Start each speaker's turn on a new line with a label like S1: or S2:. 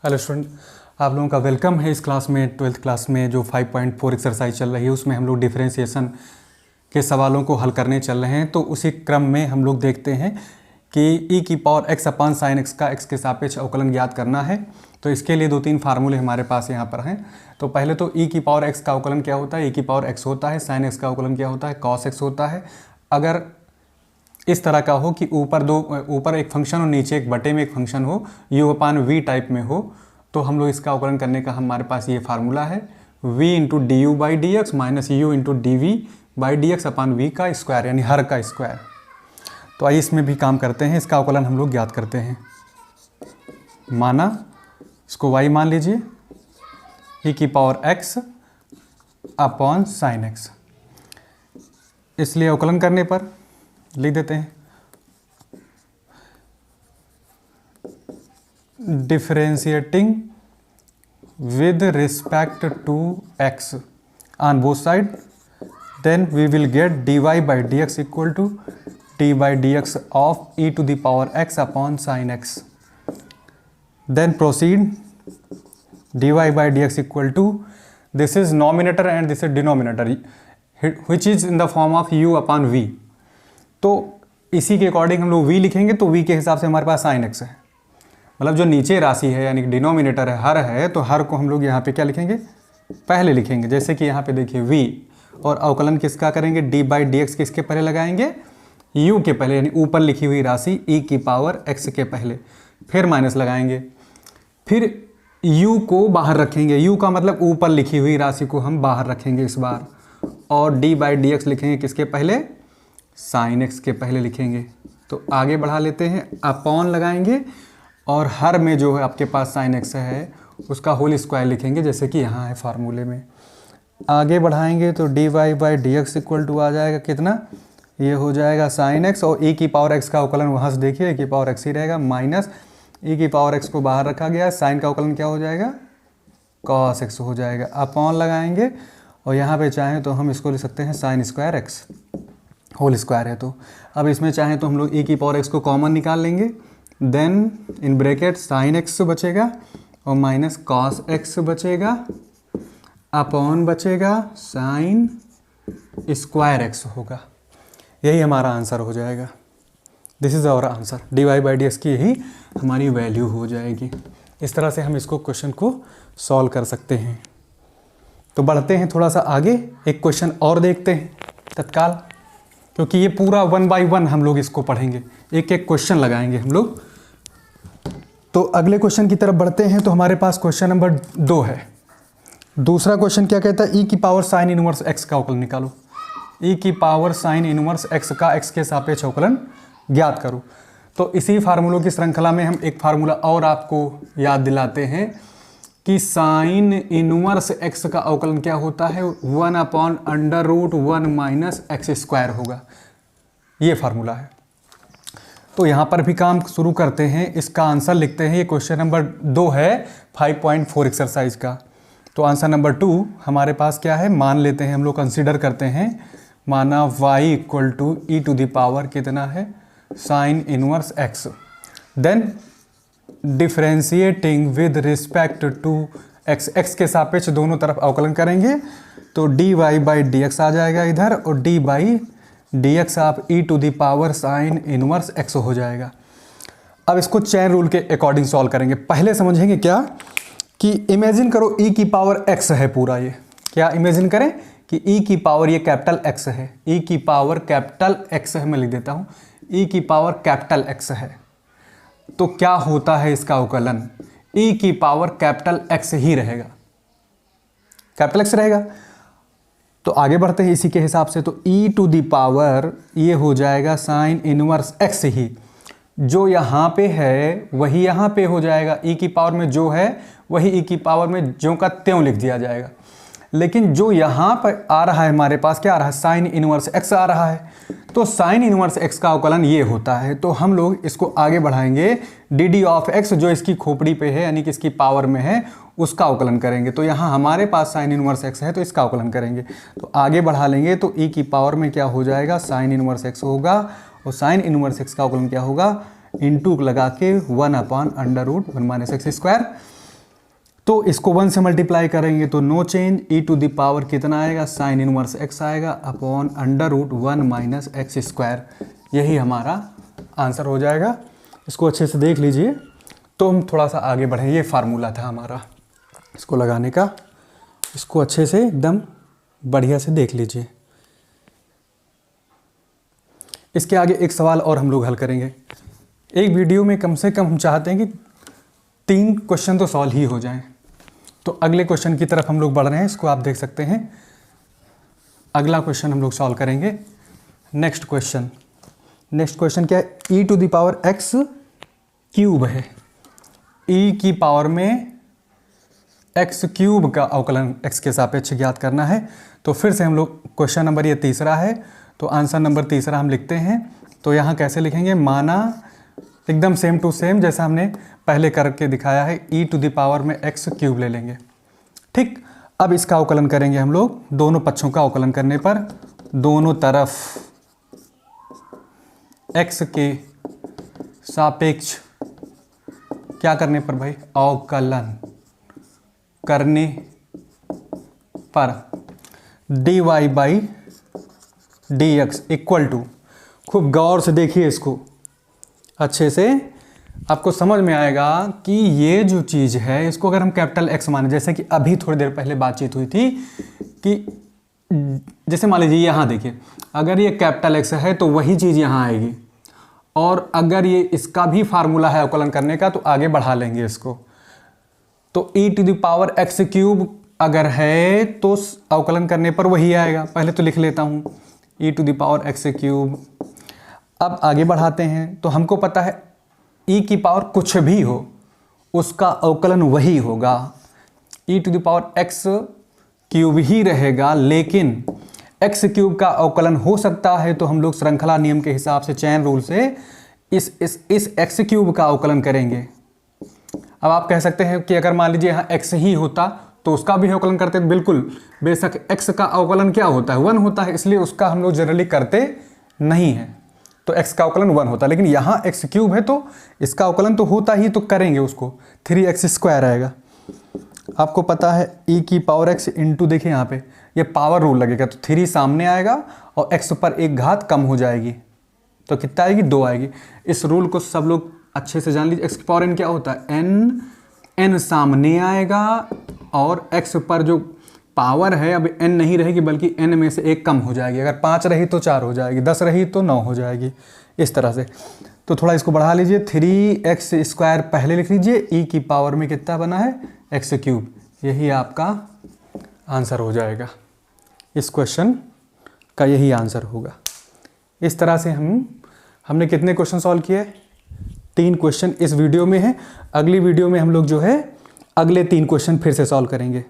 S1: Hello student, आप लोगों का वेलकम है इस क्लास में। 12th क्लास में जो 5.4 एक्सरसाइज चल रही है उसमें हम लोग डिफरेंशिएशन के सवालों को हल करने चल रहे हैं। तो उसी क्रम में हम लोग देखते हैं कि e की पावर x अपान साइन x का x के सापेक्ष अवकलन ज्ञात करना है। तो इसके लिए 2-3 फार्मूले हमारे पास यहाँ पर हैं। तो पहले तो e की पावर x का अवकलन क्या होता है, e की पावर x होता है, साइन x का अवकलन क्या होता है, cos x होता है। अगर इस तरह का हो कि ऊपर एक फंक्शन और नीचे एक बटे में एक फंक्शन हो, u अपान v टाइप में हो, तो हम लोग इसका अवकलन करने का हमारे पास ये फार्मूला है v into D U by D X minus U into D V by D X upon V का स्क्वायर, यानी हर का स्क्वायर। तो आइए इसमें भी काम करते हैं, इसका अवकलन हम लोग ज्ञात करते हैं। माना इसको y मान लीजिए, e की power x upon sine x। इसलिए अवकलन करने पर लिख देते हैं differentiating with respect to x on both side, then we will get dy by dx equal to d by dx of e to the power x upon sin x. Then proceed, dy by dx equal to, this is numerator and this is denominator which is in the form of u upon v. तो इसी के according हम लोग v लिखेंगे, तो v के हिसाब से हमारे पास sin x है, मतलब जो नीचे राशि है यानी कि डिनोमिनेटर है, हर है, तो हर को हम लोग यहाँ पे क्या लिखेंगे, पहले लिखेंगे। जैसे कि यहाँ पे देखिए v, और अवकलन किसका करेंगे, d बाई डी एक्स किसके पहले लगाएंगे, u के पहले, यानी ऊपर लिखी हुई राशि e की पावर x के पहले, फिर माइनस लगाएंगे, फिर u को बाहर रखेंगे, u का मतलब ऊपर लिखी हुई राशि को हम बाहर रखेंगे इस बार, और d बाई डी एक्स लिखेंगे किसके पहले, साइन x के पहले लिखेंगे। तो आगे बढ़ा लेते हैं, अपॉन लगाएंगे और हर में जो है आपके पास साइन x है उसका होल स्क्वायर लिखेंगे, जैसे कि यहाँ है फार्मूले में। आगे बढ़ाएंगे तो d Y by D x equal to आ जाएगा कितना, ये हो जाएगा साइन x, और e की पावर x का अवकलन वहाँ से देखिए e की पावर x ही रहेगा, माइनस e की पावर x को बाहर रखा गया है, साइन का अवकलन क्या हो जाएगा, cos x हो जाएगा। अपॉन लगाएंगे और यहाँ पे चाहें तो हम इसको लिख सकते हैं sine square x, whole square है। तो अब इसमें चाहें तो हम लोग e की पावर x को कॉमन निकाल लेंगे, then in bracket sine x बचेगा और माइनस कॉस x बचेगा, अपॉन बचेगा साइन स्क्वायर x होगा। यही हमारा आंसर हो जाएगा। This is our answer, D Y by D X की यही हमारी वैल्यू हो जाएगी। इस तरह से हम इसको क्वेश्चन को सॉल्व कर सकते हैं। तो बढ़ते हैं थोड़ा सा आगे, एक क्वेश्चन और देखते हैं तत्काल, क्योंकि ये पूरा 1 बाई 1 हम लोग इसको पढ़ेंगे, एक एक क्वेश्चन लगाएंगे हम लोग। तो अगले क्वेश्चन की तरफ बढ़ते हैं। तो हमारे पास क्वेश्चन नंबर 2 है। दूसरा क्वेश्चन क्या कहता है, e की पावर साइन इनवर्स x का अवकलन निकालो। e की पावर साइन इनवर्स x का x के सापेक्ष अवकलन ज्ञात करो। तो इसी फार्मूलों की श्रृंखला में हम एक फार्मूला और आपको याद दिलाते हैं कि साइन इनवर्स x का अवकलन क्या होता है, 1 upon under root 1 minus X square होगा। ये फार्मूला है। तो यहाँ पर भी काम शुरू करते हैं, इसका आंसर लिखते हैं। ये क्वेश्चन नंबर 2 है 5.4 एक्सरसाइज का। तो आंसर नंबर 2 हमारे पास क्या है, मान लेते हैं हम लोग, कंसीडर करते हैं, माना y equal to e to the power कितना है, sine inverse x, then differentiating with respect to x, x के सापेक्ष दोनों तरफ अवकलन करेंगे, तो d Y by D x आ जाएगा इधर, और डी बाई डी एक्स आप e to the power sine inverse x हो जाएगा। अब इसको चेन रूल के अकॉर्डिंग सॉल्व करेंगे। पहले समझेंगे क्या कि इमेजिन करो e की पावर x है पूरा, ये क्या इमेजिन करें कि e की पावर ये कैपिटल x है, e की पावर कैपिटल x है, मैं लिख देता हूँ e की पावर कैपिटल x है। तो क्या होता है इसका अवकलन, e की पावर कैपिटल x ही रहेगा, कैपिटल x रहेगा। तो आगे बढ़ते हैं इसी के हिसाब से। तो e टू दी पावर ये हो जाएगा साइन इनवर्स x ही, जो यहाँ पे है वही यहाँ पे हो जाएगा, e की पावर में जो है वही e की पावर में ज्यों का त्यों लिख दिया जाएगा। लेकिन जो यहाँ पर आ रहा है हमारे पास क्या आ रहा है, साइन इनवर्स x आ रहा है। तो साइन इनवर्स x का अवकलन ये होता है। तो हम लोग इसको आगे बढ़ाएंगे, डी डी ऑफ x जो इसकी खोपड़ी पे है यानी कि इसकी पावर में है उसका अवकलन करेंगे। तो यहाँ हमारे पास साइन इनवर्स x है तो इसका अवकलन करेंगे। तो आगे बढ़ा लेंगे तो e की पावर में क्या हो जाएगा, साइन इनवर्स x होगा, और साइन इनवर्स x का अवकलन क्या होगा, इंटू लगा के 1 upon under root 1 minus X square. तो इसको 1 से मल्टीप्लाई करेंगे तो no change, E to the power कितना आएगा, साइन इनवर्स एक्स आएगा upon under root 1 minus X square. यही हमारा आंसर हो जाएगा। इसको अच्छे से देख लीजिए। तो हम थोड़ा सा आगे बढ़ें, ये फार्मूला था हमारा इसको लगाने का। इसको अच्छे से एकदम बढ़िया से देख लीजिए। इसके आगे एक सवाल और हम लोग हल करेंगे। एक वीडियो में कम से कम हम चाहते हैं कि 3 क्वेश्चन तो सॉल्व ही हो जाएं। तो अगले क्वेश्चन की तरफ हम लोग बढ़ रहे हैं, इसको आप देख सकते हैं। अगला क्वेश्चन हम लोग सॉल्व करेंगे। नेक्स्ट क्वेश्चन क्या है, e to the power x cube है। ई की पावर में एक्स क्यूब का अवकलन एक्स के सापेक्ष ज्ञात करना है। तो फिर से हम लोग क्वेश्चन नंबर ये तीसरा है, तो आंसर नंबर तीसरा हम लिखते हैं। तो यहाँ कैसे लिखेंगे, माना एकदम सेम टू सेम जैसा हमने पहले करके दिखाया है, ई टू द पावर में एक्स क्यूब ले लेंगे। ठीक, अब इसका अवकलन करेंगे हम लोग। दोनों पक्षों का अवकलन करने पर दोनों तरफ एक्स के सापेक्ष क्या करने पर भाई, अवकलन करने पर dy by D x equal to, खूब गौर से देखिए इसको अच्छे से, आपको समझ में आएगा कि ये जो चीज़ है इसको अगर हम कैपिटल एक्स माने, जैसे कि अभी थोड़ी देर पहले बातचीत हुई थी कि जैसे मान लीजिए यहाँ देखिए, अगर ये कैपिटल एक्स है तो वही चीज़ यहाँ आएगी, और अगर ये इसका भी फार्मूला है अवकलन करने का तो आगे बढ़ा लेंगे इसको। तो e to the power x cube अगर है तो अवकलन करने पर वही आएगा। पहले तो लिख लेता हूँ e to the power x cube. अब आगे बढ़ाते हैं तो हमको पता है ई की पावर कुछ भी हो उसका अवकलन वही होगा, e to the power x cube ही रहेगा, लेकिन एक्स क्यूब का अवकलन हो सकता है। तो हम लोग श्रृंखला नियम के हिसाब से, चैन रूल से इस एक्स क्यूब का अवकलन करेंगे। अब आप कह सकते हैं कि अगर मान लीजिए यहाँ एक्स ही होता तो उसका भी अवकलन करते, बिल्कुल बेशक एक्स का अवकलन क्या होता है, 1 होता है, इसलिए उसका हम लोग जनरली करते नहीं है, तो एक्स का अवकलन 1 होता है। लेकिन यहाँ एक्स क्यूब है तो इसका अवकलन तो होता ही, तो करेंगे उसको, 3x स्क्वायर आएगा। आपको पता है ई की पावर एक्स इंटू, देखिए यहाँ पे ये पावर रूल लगेगा, तो 3 सामने आएगा और एक्स पर एक घात कम हो जाएगी, तो कितना आएगी, 2 आएगी। इस रूल को सब लोग अच्छे से जान लीजिए। एक्स की पावर एन क्या होता है, एन सामने आएगा और एक्स पर जो पावर है अब n नहीं रहेगी बल्कि n में से 1 कम हो जाएगी। अगर 5 रही तो 4 हो जाएगी, 10 रही तो 9 हो जाएगी, इस तरह से। तो थोड़ा इसको बढ़ा लीजिए, 3x स्क्वायर पहले लिख लीजिए, e की पावर में कितना बना है, एक्स क्यूब। यही आपका आंसर हो जाएगा, इस क्वेश्चन का यही आंसर होगा। इस तरह से हमने कितने क्वेश्चन सॉल्व किए, 3 क्वेश्चन इस वीडियो में है। अगली वीडियो में हम लोग जो है अगले 3 क्वेश्चन फिर से सॉल्व करेंगे।